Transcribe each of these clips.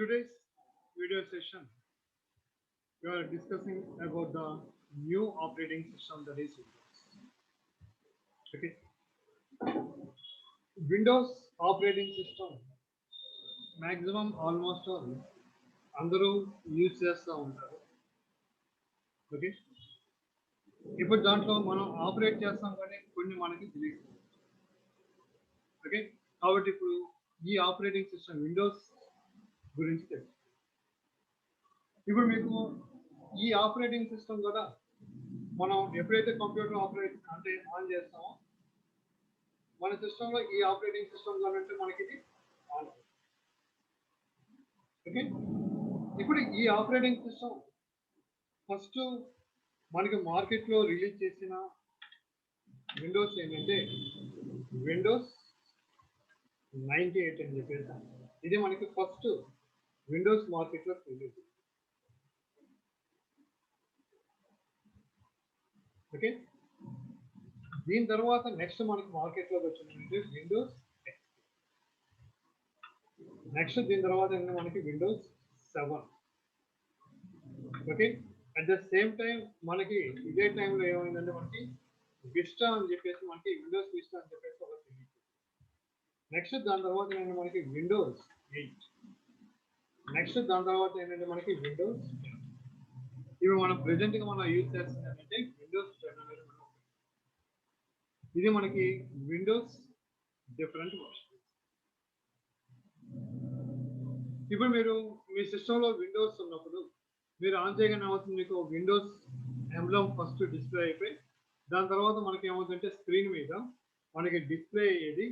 Today's video session, we are discussing about the new operating system that is Windows. Okay, Windows operating system maximum almost all అందరూ use చేస్తూ ఉంటారు. Okay, ఇప్పుడు దాంట్లో మనం operate చేస్తాం కానీ కొన్ని మనకి తెలియదు. ఓకే, కాబట్టి ఇప్పుడు ఈ ఆపరేటింగ్ సిస్టమ్ విండోస్ గురించి తెలుసు. ఇప్పుడు మీకు ఈ ఆపరేటింగ్ సిస్టమ్ కూడా మనం ఎప్పుడైతే కంప్యూటర్ ఆపరేట్ అంటే ఆన్ చేస్తామో మన సిస్టంలో ఈ ఆపరేటింగ్ సిస్టమ్ అంటే మనకి ఇది ఆన్. ఓకే, ఇప్పుడు ఈ ఆపరేటింగ్ సిస్టమ్ ఫస్ట్ మనకి మార్కెట్లో రిలీజ్ చేసిన విండోస్ ఏంటంటే విండోస్ 98 అని చెప్పేసి ఇది మనకి ఫస్ట్ విండోస్ మార్కెట్లో రిలీజ్. ఓకే, దీని తర్వాత నెక్స్ట్ మనకి మార్కెట్లోకి వచ్చిందంటే విండోస్ నెక్స్ట్ దీని తర్వాత ఏంటంటే మనకి Windows 7. Okay, at the same time మనకి ఇదే టైంలో ఏమైందంటే మనకి విస్టా అని చెప్పేసి మనకి విండోస్ విస్టా అని చెప్పేసి ఒక రిలీజ్. నెక్స్ట్ దాని తర్వాత ఏంటంటే మనకి విండోస్ 8. నెక్స్ట్ దాని తర్వాత ఏంటంటే మనకి విండోస్ 10. ఇవి మనం ప్రెజెంట్గా మనం యూజ్ చేస్తుంది ఏంటంటే విండోస్ 10 అనేది మనం. ఇది మనకి విండోస్ డిఫరెంట్ వర్షన్. ఇప్పుడు మీరు మీ సిస్టంలో విండోస్ ఉన్నప్పుడు మీరు ఆన్ చేయగానే అవుతుంది మీకు విండోస్ ఎంబ్లమ్ ఫస్ట్ డిస్ప్లే అయిపోయి దాని తర్వాత మనకి ఏమవుతుందంటే స్క్రీన్ మీద మనకి డిస్ప్లే అయ్యేది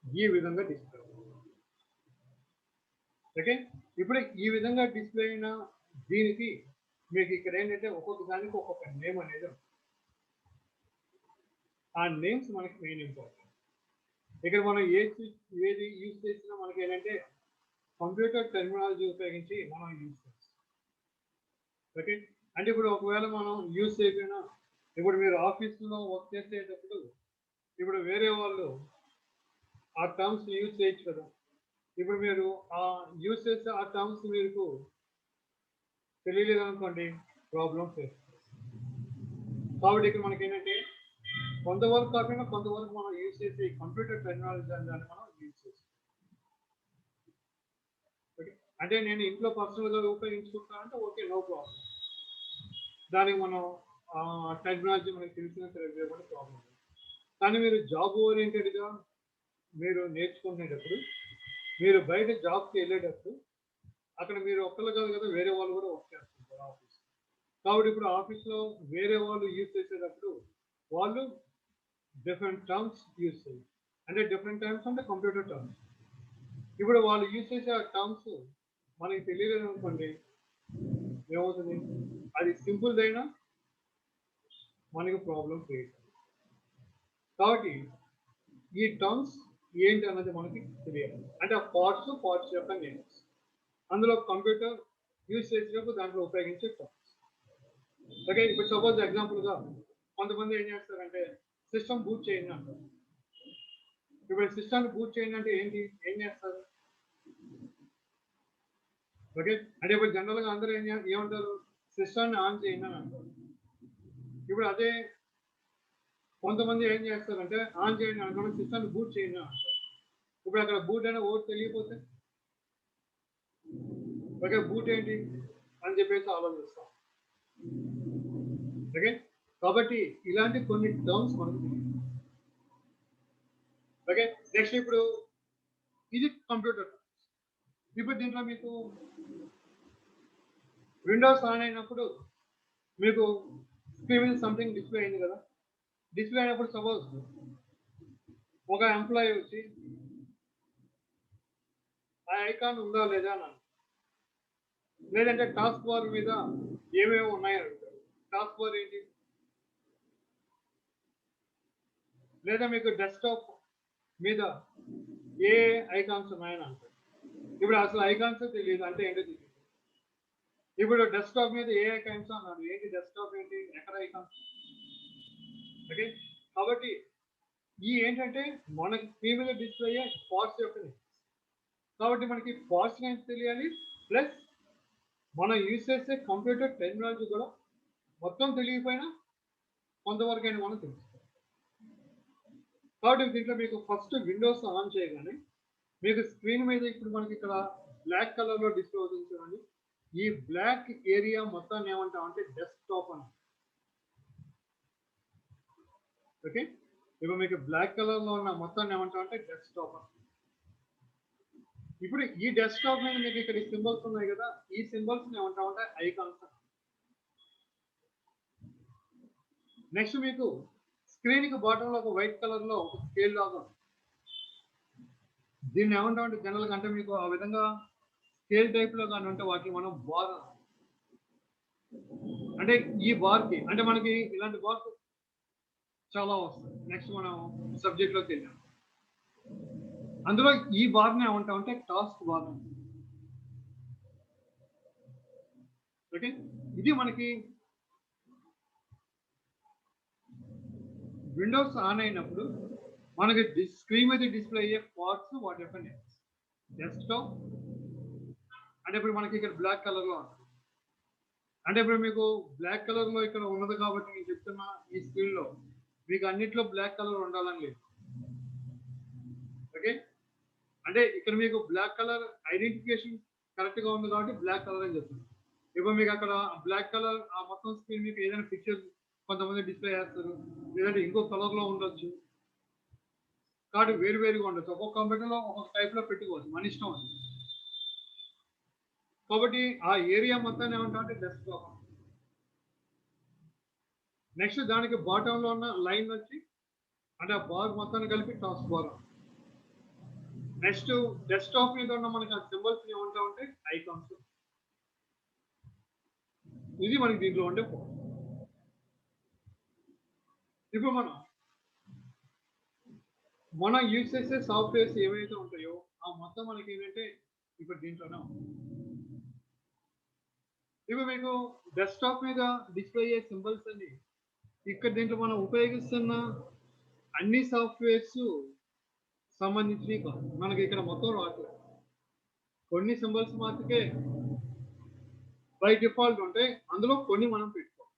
ఈ విధంగా డిస్ప్లే. ఓకే, ఇప్పుడు ఈ విధంగా డిస్ప్లే అయిన దీనికి మీకు ఇక్కడ ఏంటంటే ఒక్కొక్క దానికి ఒక్కొక్క నేమ్ అనేది ఉంటుంది. ఆ నేమ్స్ మనకి మెయిన్ ఇంపార్టెంట్. ఇక్కడ మనం ఏది యూజ్ చేసినా మనకి ఏంటంటే కంప్యూటర్ టెర్మినాలజీ ఉపయోగించి మనం యూజ్ చేస్తాం. ఓకే, అంటే ఇప్పుడు ఒకవేళ మనం యూజ్ చేయకపోయినా ఇప్పుడు మీరు ఆఫీస్లో వర్క్ చేసేటప్పుడు ఇప్పుడు వేరే వాళ్ళు ఆ టర్మ్స్ యూజ్ చేయొచ్చు కదా. ఇప్పుడు మీరు ఆ యూజ్ చేసే ఆ టర్మ్స్ మీకు తెలియలేదు అనుకోండి ప్రాబ్లమ్ ఫేస్. కాబట్టి ఇక్కడ మనకి ఏంటంటే కొంతవరకు కాకుండా కొంతవరకు మనం యూజ్ చేసే కంప్యూటర్ టెక్నాలజీ దాన్ని మనం యూజ్ చేస్తాం. ఓకే, అంటే నేను ఇంట్లో పర్సనల్గా ఉపయోగించుకుంటానంటే ఓకే, నో ప్రాబ్లం. దానికి మనం టెక్నాలజీ మనకి తెలిసిన తెలియకుండా ప్రాబ్లం. కానీ మీరు జాబ్ ఓరియంటెడ్గా మీరు నేర్చుకునేటప్పుడు మీరు బయట జాబ్కి వెళ్ళేటప్పుడు అక్కడ మీరు ఒక్కరు కాదు కదా, వేరే వాళ్ళు కూడా వర్క్ చేస్తుంటారు ఆఫీస్. కాబట్టి ఇప్పుడు ఆఫీస్లో వేరే వాళ్ళు యూజ్ చేసేటప్పుడు వాళ్ళు డిఫరెంట్ టర్మ్స్ యూజ్ చేయాలి. అంటే డిఫరెంట్ టర్మ్స్ అంటే కంప్యూటర్ టర్మ్స్. ఇప్పుడు వాళ్ళు యూజ్ చేసే ఆ టర్మ్స్ మనకి తెలియలేదు అనుకోండి ఏమవుతుంది, అది సింపుల్ అయినా మనకి ప్రాబ్లం క్రియేట్. కాబట్టి ఈ టర్మ్స్ ఏంటి అన్నది మనకి తెలియాలి. అంటే ఆ పార్ట్స్ యొక్క నేమ్స్ అందులో కంప్యూటర్ యూజ్ చేసినప్పుడు దాంట్లో ఉపయోగించే టర్మ్స్. ఓకే, ఇప్పుడు సపోజ్ ఎగ్జాంపుల్గా కొంతమంది ఏం చేస్తారంటే సిస్టమ్ బూట్ చేయండి అంటారు. ఇప్పుడు సిస్టమ్ బూట్ చేయండి అంటే ఏంటి, ఏం చేస్తారు? ఓకే, అంటే ఇప్పుడు జనరల్గా అందరూ ఏమంటారు, సిస్టమ్ని ఆన్ చేయండి అని అంటారు. ఇప్పుడు అదే కొంతమంది ఏం చేస్తారంటే ఆన్ చేయండి అనుకోండి, సిస్టమ్ని బూట్ చేయండి అని అంటారు. ఇప్పుడు అక్కడ బూట్ అనే ఓట్ తెలియకపోతే ఓకే బూట్ ఏంటి అని చెప్పేసి ఆలోచిస్తాం. ఓకే, కాబట్టి ఇలాంటి కొన్ని టర్మ్స్ మనకు తెలియదు. ఓకే, నెక్స్ట్ ఇప్పుడు ఇది కంప్యూటర్. ఇప్పుడు దీంట్లో మీకు విండోస్ ఆన్ అయినప్పుడు మీకు స్క్రీన్ సంథింగ్ డిస్ప్లే అయింది కదా. డిస్ప్లే అయినప్పుడు సపోజ్ ఒక ఎంప్లాయీ వచ్చి ఆ ఐకాన్ ఉందా లేదా అని, లేదంటే టాస్క్ బార్ మీద ఏమేమి ఉన్నాయని అడుగుతారు. టాస్క్ బార్ ఏంటి, లేదా మీకు డెస్క్టాప్ మీద ఏ ఐకాన్స్ ఉన్నాయని అంటారు. ఇప్పుడు అసలు ఐకాన్స్ తెలియదు అంటే ఏంటో తెలియదు. ఇప్పుడు డెస్క్టాప్ మీద ఏ ఐకాన్స్ అన్నాడు, ఏంటి డెస్క్టాప్ ఏంటి, ఎక్కడ ఐకాన్స్. ఓకే, కాబట్టి ఈ ఏంటంటే మనకి స్క్రీన్ మీద డిస్ప్లే అయ్యే పార్ట్స్ యొక్క నేమ్స్. కాబట్టి మనకి ఫాస్ట్ గా తెలియాలి, ప్లస్ మనం యూజ్ చేసే కంప్యూటర్ టెక్నాలజీ కూడా మొత్తం తెలియకపోయినా కొంతవరకు అయినా మనం తెలుసుకోవాలి. కాబట్టి దీంట్లో మీకు ఫస్ట్ విండోస్ ఆన్ చేయగానే మీకు స్క్రీన్ మీద ఇప్పుడు మనకి ఇక్కడ బ్లాక్ కలర్ లో డిస్ప్లే అవుతుంది చూడండి. ఈ బ్లాక్ ఏరియా మొత్తాన్ని ఏమంటాం అంటే డెస్క్టాప్ అని. ఓకే, ఇప్పుడు మీకు బ్లాక్ కలర్ లో ఉన్న మొత్తాన్ని ఏమంటాం అంటే డెస్క్టాప్ అని. ఇప్పుడు ఈ డెస్క్టాప్ మీద మీకు ఇక్కడ సింబల్స్ ఉన్నాయి కదా, ఈ సింబల్స్ ఏమంటాం అంటే ఐకాన్స్. నెక్స్ట్ మీకు స్క్రీన్ కి బాటమ్ లో ఒక వైట్ కలర్ లో ఒక స్కేల్ లాగా, దీన్ని ఏమంటాం అంటే జనరల్ గా అంటే మీకు ఆ విధంగా స్కేల్ టైప్ లో కానీ ఉంటే వాటిని మనం బార్ అంటే ఈ బార్ కి అంటే మనకి ఇలాంటి బార్ చాలా వస్తాయి. నెక్స్ట్ మనం సబ్జెక్ట్ లోకి వెళ్ళాం. అందులో ఈ బార్ ని ఏమంటాం అంటే టాస్క్ బార్. ఓకే, ఇది మనకి విండోస్ ఆన్ అయినప్పుడు మనకి స్క్రీన్ మీద డిస్ప్లే అయ్యే పార్ట్స్ వాటి యొక్క నేమ్స్. డెస్క్టాప్ అంటే ఇప్పుడు మనకి ఇక్కడ బ్లాక్ కలర్ లో ఉంటుంది. అంటే ఇప్పుడు మీకు బ్లాక్ కలర్ లో ఇక్కడ ఉన్నది కాబట్టి నేను చెప్తున్నా, ఈ స్క్రీన్ లో మీకు అన్నిట్లో బ్లాక్ కలర్ ఉండాలని లేదు. ఓకే, అంటే ఇక్కడ మీకు బ్లాక్ కలర్ ఐడెంటిఫికేషన్ కరెక్ట్ గా ఉంది కాబట్టి బ్లాక్ కలర్ అని చెప్తుంది. ఇప్పుడు మీకు అక్కడ బ్లాక్ కలర్ ఆ మొత్తం స్క్రీన్ మీకు ఏదైనా పిక్చర్ కొంతమంది డిస్ప్లే చేస్తారు, లేదంటే ఇంకో కలర్ లో ఉండొచ్చు, కాబట్టి వేరు వేరుగా ఉండొచ్చు. ఒక్కొక్క కంప్యూటర్ లో ఒక్కొక్క టైప్ లో పెట్టుకోవచ్చు, మన ఇష్టం అది. కాబట్టి ఆ ఏరియా మొత్తాన్ని ఏమంటాం అంటే డెస్క్టాప్. నెక్స్ట్ దానికి బాటమ్ లో ఉన్న లైన్ వచ్చి అంటే ఆ బార్ మొత్తాన్ని కలిపి టాస్క్ బార్. నెక్స్ట్ డెస్క్టాప్ మీద ఉన్న మనకి ఆ సింబల్స్ ఏమంటాం అంటే ఐకాన్స్. ఇది మనకి దీంట్లో ఉండే ఫోన్. ఇప్పుడు మనం యూజ్ చేసే సాఫ్ట్వేర్స్ ఏవైతే ఉంటాయో ఆ మొత్తం మనకి ఏంటంటే ఇప్పుడు దీంట్లోనే ఉంది. ఇప్పుడు మీకు డెస్క్టాప్ మీద డిస్ప్లే అయ్యే సింబల్స్ అన్ని ఇక్కడ దీంట్లో మనం ఉపయోగిస్తున్న అన్ని సాఫ్ట్వేర్స్ సంబంధించినవి కాదు. మనకి ఇక్కడ మొత్తం రావట్లేదు, కొన్ని సింబల్స్ మాత్రమే బై డిఫాల్ట్ ఉంటాయి, అందులో కొన్ని మనం పెట్టుకోవాలి.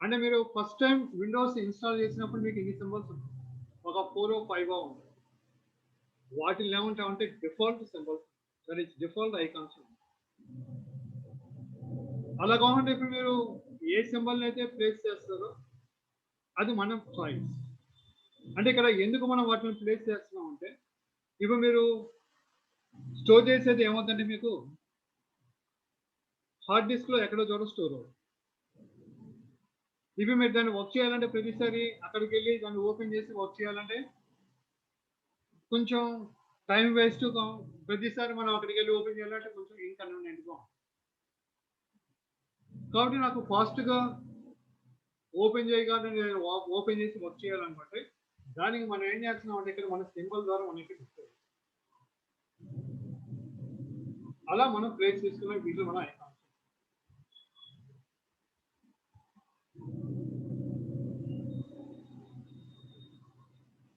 అంటే మీరు ఫస్ట్ టైం విండోస్ ఇన్స్టాల్ చేసినప్పుడు మీకు ఇన్ని సింబల్స్ ఉంటాయి, ఒక 4 or 5 ఉంటాయి. వాటిని ఏమంటామంటే default symbols, that is default icons. అలా కాకుండా ఇప్పుడు మీరు ఏ సింబల్ అయితే ప్లేస్ చేస్తారో అది మన చాయిస్. అంటే ఇక్కడ ఎందుకు మనం వాటిని ప్లేస్ చేస్తున్నాం అంటే ఇప్పుడు మీరు స్టోర్ చేసేది ఏమవుతుందంటే మీకు హార్డ్ డిస్క్ లో ఎక్కడో చోట స్టోర్ అవుతుంది. ఇప్పుడు మీరు దాన్ని వర్క్ చేయాలంటే ప్రతిసారి అక్కడికి వెళ్ళి దాన్ని ఓపెన్ చేసి వర్క్ చేయాలంటే కొంచెం టైం వేస్ట్. ప్రతిసారి మనం అక్కడికి వెళ్ళి ఓపెన్ చేయాలంటే కొంచెం ఇన్కన్వీనియంట్గా ఉంటుంది. కాబట్టి నాకు ఫాస్ట్గా ఓపెన్ చేయగానే నేను ఓపెన్ చేసి వర్క్ చేయాలనుకుంటే దానికి మనం ఏం చేస్తున్నాం అంటే ఇక్కడ మన సింబల్ ద్వారా మనకి డిస్ప్లే అలా మనం ప్లేస్ చేసుకునే వీళ్ళు మన ఐకాన్స్.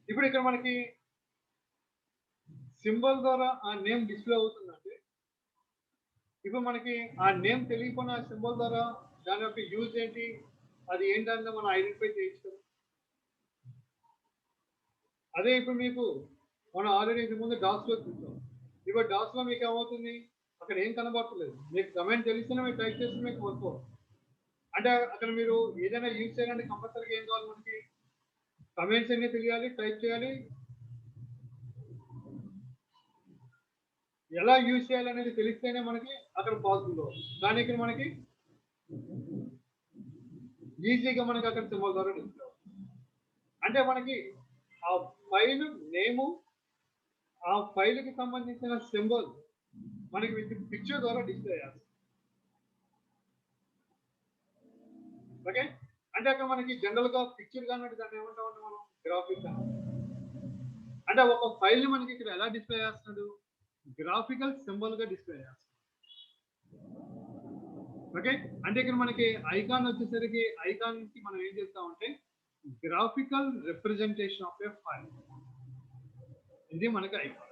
ఇప్పుడు ఇక్కడ మనకి సింబల్ ద్వారా ఆ నేమ్ డిస్ప్లే అవుతుందంటే ఇప్పుడు మనకి ఆ నేమ్ తెలియకుండా సింబల్ ద్వారా దాని యొక్క యూజ్ ఏంటి, అది ఏంటంటే మనం ఐడెంటిఫై చేయిస్తాం. అదే ఇప్పుడు మీకు మనం ఆల్రెడీ ఇంతకు ముందు డాస్ లో చూసాం. ఇప్పుడు డాస్ లో మీకు ఏమవుతుంది, అక్కడ ఏం కనబడట్లేదు, మీకు కమెంట్ తెలిస్తేనే మీరు టైప్ చేస్తే మీకు వర్క్ అవుతుంది. అంటే అక్కడ మీరు ఏదైనా యూజ్ చేయాలంటే కంపల్సరీగా ఏం కావాలి, మనకి కమెంట్స్ అన్ని తెలియాలి, టైప్ చేయాలి, ఎలా యూజ్ చేయాలనేది తెలిస్తేనే మనకి అక్కడ పాసిబుల్ అవుతుంది. కానీ ఇక్కడ మనకి ఈజీగా మనకి అక్కడ సింబల్ ద్వారా డిస్ప్లే అవుతుంది. అంటే మనకి ఆ ఫైల్ నేము, ఆ ఫైల్ కి సంబంధించిన సింబల్ మనకి విత్ పిక్చర్ ద్వారా డిస్ప్లే చేయాలి. ఓకే, అంటే అక్కడ మనకి జనరల్ గా పిక్చర్ కానీ దాన్ని ఏమంటామంటే మనం గ్రాఫిక్. అంటే ఒక ఫైల్ ని మనకి ఇక్కడ ఎలా డిస్ప్లే చేస్తున్నాడు, గ్రాఫికల్ సింబల్ గా డిస్ప్లే చేస్తాడు. ఓకే, అంటే ఇక్కడ మనకి ఐకాన్ వచ్చేసరికి ఐకాన్ కి మనం ఏం చేస్తామంటే graphical representation of A file, ఇది మనకి ఐకాన్.